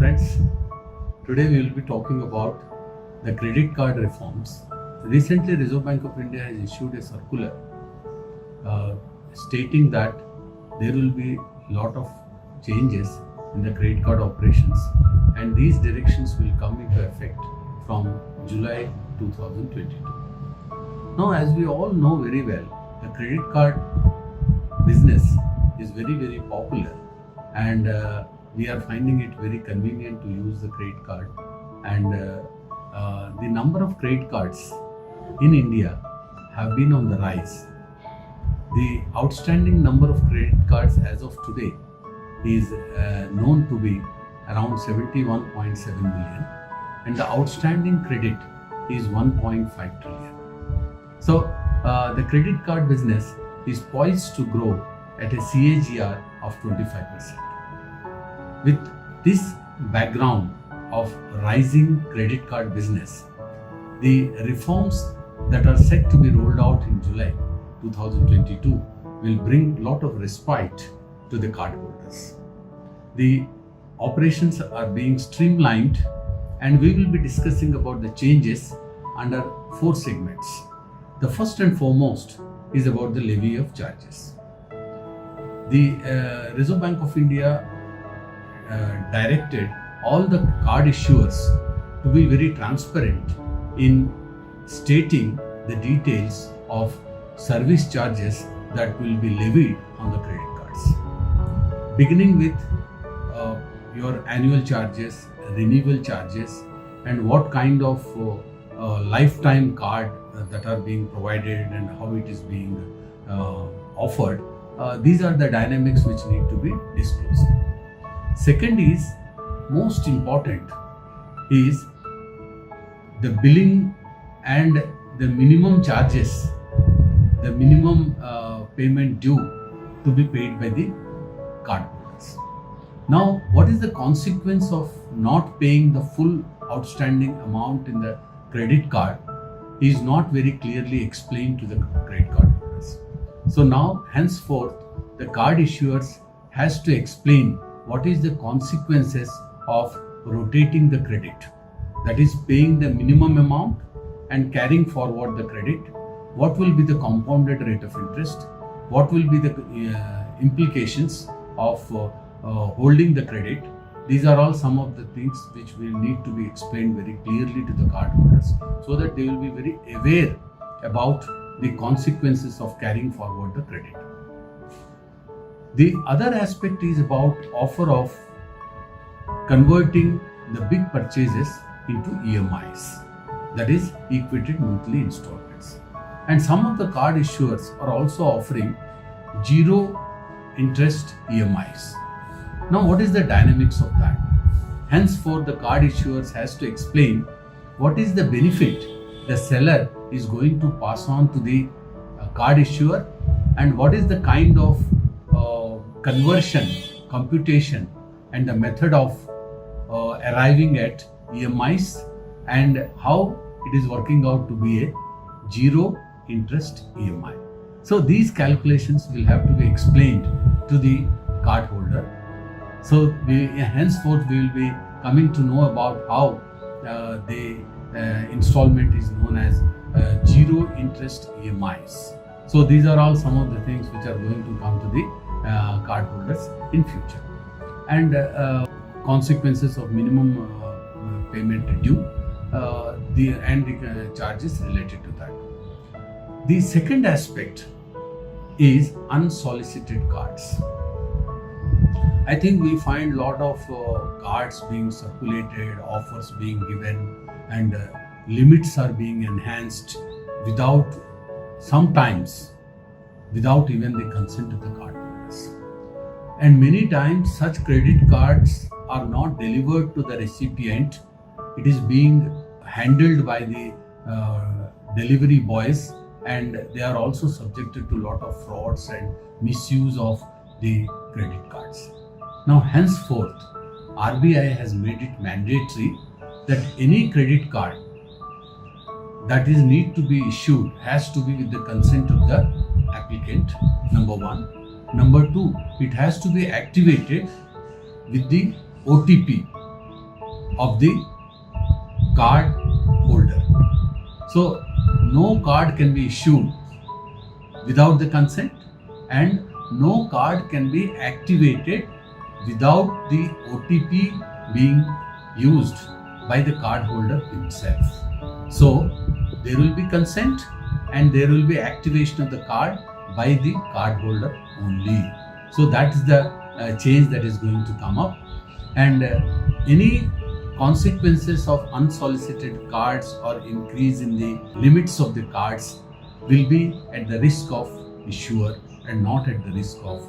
friends, today we will be talking about the credit card reforms. Recently, Reserve Bank of India has issued a circular stating that there will be a lot of changes in the credit card operations, and these directions will come into effect from July 2022. Now, as we all know very well, the credit card business is very popular, and we are finding it very convenient to use the credit card, and the number of credit cards in India have been on the rise. The outstanding number of credit cards as of today is known to be around 71.7 million, and the outstanding credit is 1.5 trillion. So the credit card business is poised to grow at a CAGR of 25%. With this background of rising credit card business, the reforms that are set to be rolled out in July 2022 will bring a lot of respite to the cardholders. The operations are being streamlined, and we will be discussing about the changes under 4 segments. The first and foremost is about the levy of charges. The Reserve Bank of India directed all the card issuers to be very transparent in stating the details of service charges that will be levied on the credit cards, beginning with your annual charges, renewal charges, and what kind of lifetime card that are being provided and how it is being offered. These are the dynamics which need to be disclosed. Second is, most important, is the billing and the minimum charges, the minimum payment due to be paid by the cardholders. Now, what is the consequence of not paying the full outstanding amount in the credit card is not very clearly explained to the credit card holders. So now, henceforth, the card issuers has to explain what is the consequences of rotating the credit, that is paying the minimum amount and carrying forward the credit. What will be the compounded rate of interest? What will be the implications of holding the credit? These are all some of the things which will need to be explained very clearly to the cardholders, so that they will be very aware about the consequences of carrying forward the credit. The other aspect is about offer of converting the big purchases into EMIs, that is equated monthly installments. And some of the card issuers are also offering zero interest EMIs. Now, what is the dynamics of that? Henceforth, the card issuers has to explain what is the benefit the seller is going to pass on to the card issuer, and what is the kind of conversion, computation, and the method of arriving at EMIs, and how it is working out to be a zero interest EMI. So these calculations will have to be explained to the cardholder. So henceforth we will be coming to know about how the installment is known as zero interest EMIs. So these are all some of the things which are going to come to the cardholders in future, and consequences of minimum payment due, the charges related to that. The second aspect is unsolicited cards. I think we find a lot of cards being circulated, offers being given, and limits are being enhanced sometimes without even the consent of the cardholders. And many times such credit cards are not delivered to the recipient. It is being handled by the delivery boys, and they are also subjected to a lot of frauds and misuse of the credit cards. Now, henceforth, RBI has made it mandatory that any credit card that is need to be issued has to be with the consent of the applicant, number one. Number two, it has to be activated with the OTP of the card holder. So no card can be issued without the consent, and no card can be activated without the OTP being used by the card holder himself. So there will be consent and there will be activation of the card by the card holder only. So that is the change that is going to come up, and any consequences of unsolicited cards or increase in the limits of the cards will be at the risk of issuer and not at the risk of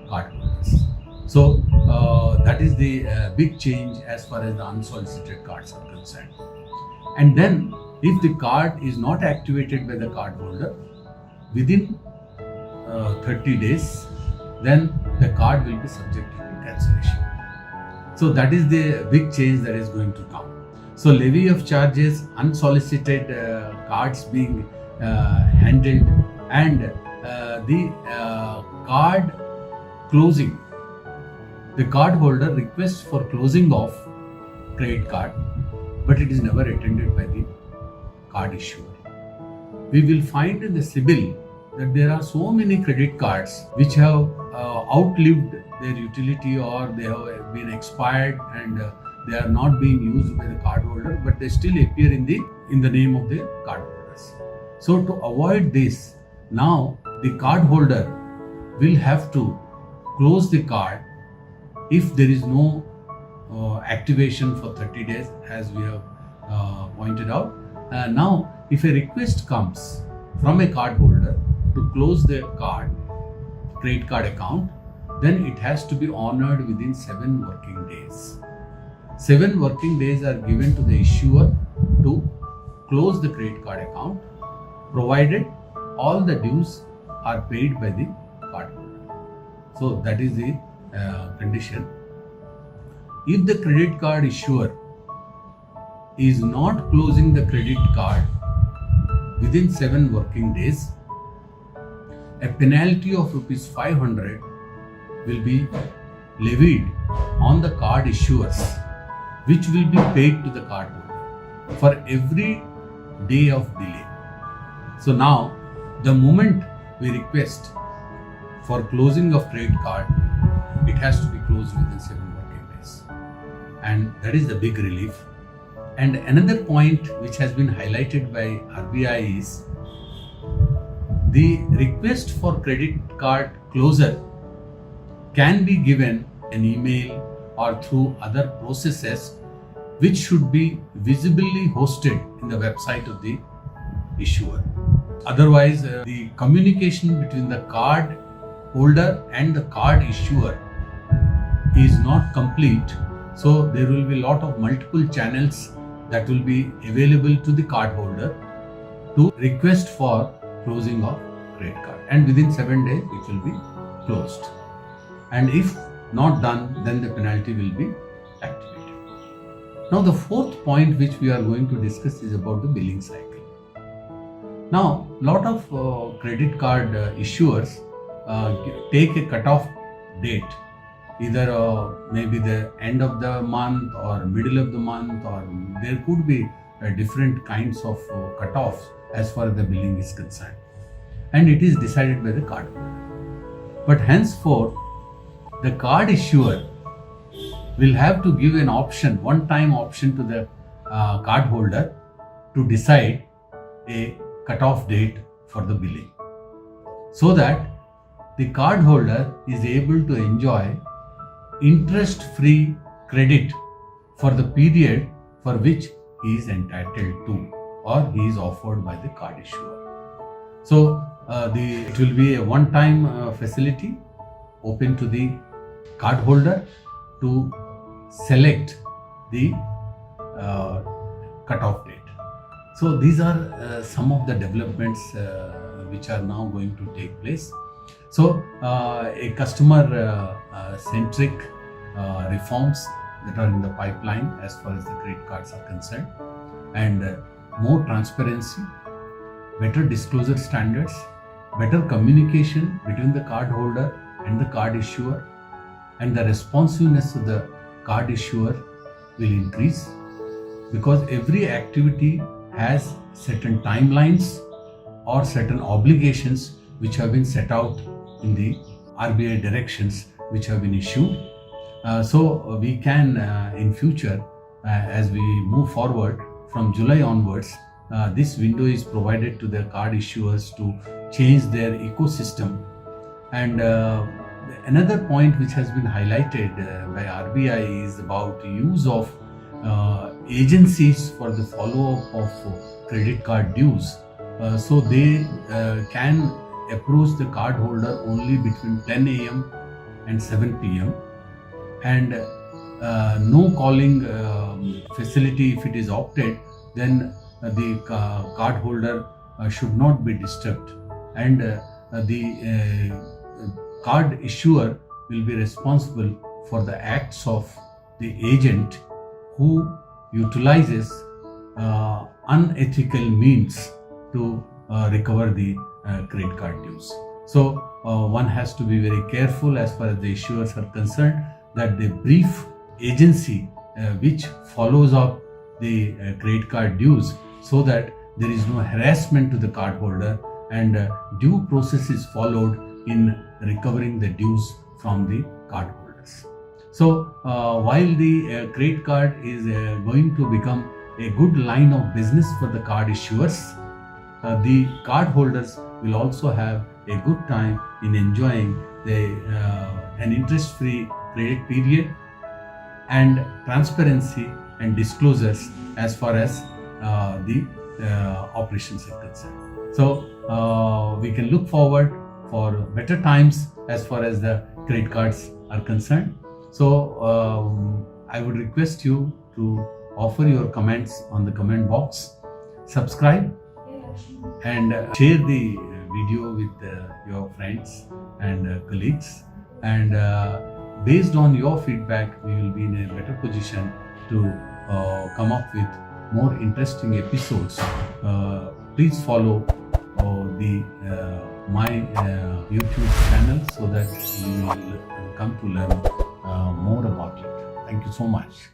cardholders. So that is the big change as far as the unsolicited cards are concerned. And then if the card is not activated by the cardholder within 30 days, then the card will be subject to cancellation. So that is the big change that is going to come. So levy of charges, unsolicited cards being handled, and the card closing. The card holder requests for closing of credit card, but it is never attended by the card issuer. We will find in the CIBIL that there are so many credit cards which have outlived their utility, or they have been expired and they are not being used by the cardholder, but they still appear in the name of the cardholders. So to avoid this, now the cardholder will have to close the card if there is no activation for 30 days, as we have pointed out. Now, if a request comes from a cardholder to close the credit card account, then it has to be honored within 7 working days. 7 working days are given to the issuer to close the credit card account, provided all the dues are paid by the cardholder. So that is the condition. If the credit card issuer is not closing the credit card within 7 working days, a penalty of rupees 500 will be levied on the card issuers, which will be paid to the cardholder for every day of delay. So now, the moment we request for closing of credit card, it has to be closed within 7 working days. And that is the big relief. And another point which has been highlighted by RBI is the request for credit card closure can be given an email or through other processes which should be visibly hosted in the website of the issuer. Otherwise, the communication between the card holder and the card issuer is not complete. So there will be a lot of multiple channels that will be available to the card holder to request for closing of credit card, and within 7 days it will be closed. And if not done, then the penalty will be activated. Now the fourth point which we are going to discuss is about the billing cycle. Now, lot of credit card issuers take a cutoff date, either maybe the end of the month or middle of the month, or there could be different kinds of cutoffs as far as the billing is concerned, and it is decided by the card holder. But henceforth, the card issuer will have to give an option, one-time option to the card holder to decide a cutoff date for the billing, so that the card holder is able to enjoy interest-free credit for the period for which he is entitled to, or he is offered by the card issuer. So it will be a one-time facility open to the card holder to select the cutoff date. So these are some of the developments which are now going to take place. So a customer centric reforms that are in the pipeline as far as the credit cards are concerned, and more transparency, better disclosure standards, better communication between the card holder and the card issuer, and the responsiveness of the card issuer will increase, because every activity has certain timelines or certain obligations which have been set out in the RBI directions which have been issued. So we can in future, as we move forward from July onwards, this window is provided to the card issuers to change their ecosystem. And another point which has been highlighted by RBI is about use of agencies for the follow-up of credit card dues. So they can approach the cardholder only between 10 a.m. and 7 p.m. and no calling facility if it is opted, then the cardholder should not be disturbed, and the card issuer will be responsible for the acts of the agent who utilizes unethical means to recover the credit card dues. So one has to be very careful as far as the issuers are concerned, that they brief agency which follows up the credit card dues, so that there is no harassment to the cardholder and due process is followed in recovering the dues from the cardholders. So while the credit card is going to become a good line of business for the card issuers, the cardholders will also have a good time in enjoying an interest-free credit period and transparency and disclosures as far as the operations are concerned. So we can look forward for better times as far as the credit cards are concerned. So I would request you to offer your comments on the comment box, subscribe and share the video with your friends and colleagues, and based on your feedback we will be in a better position to come up with more interesting episodes. Please follow my YouTube channel so that you will come to learn more about it. Thank you so much.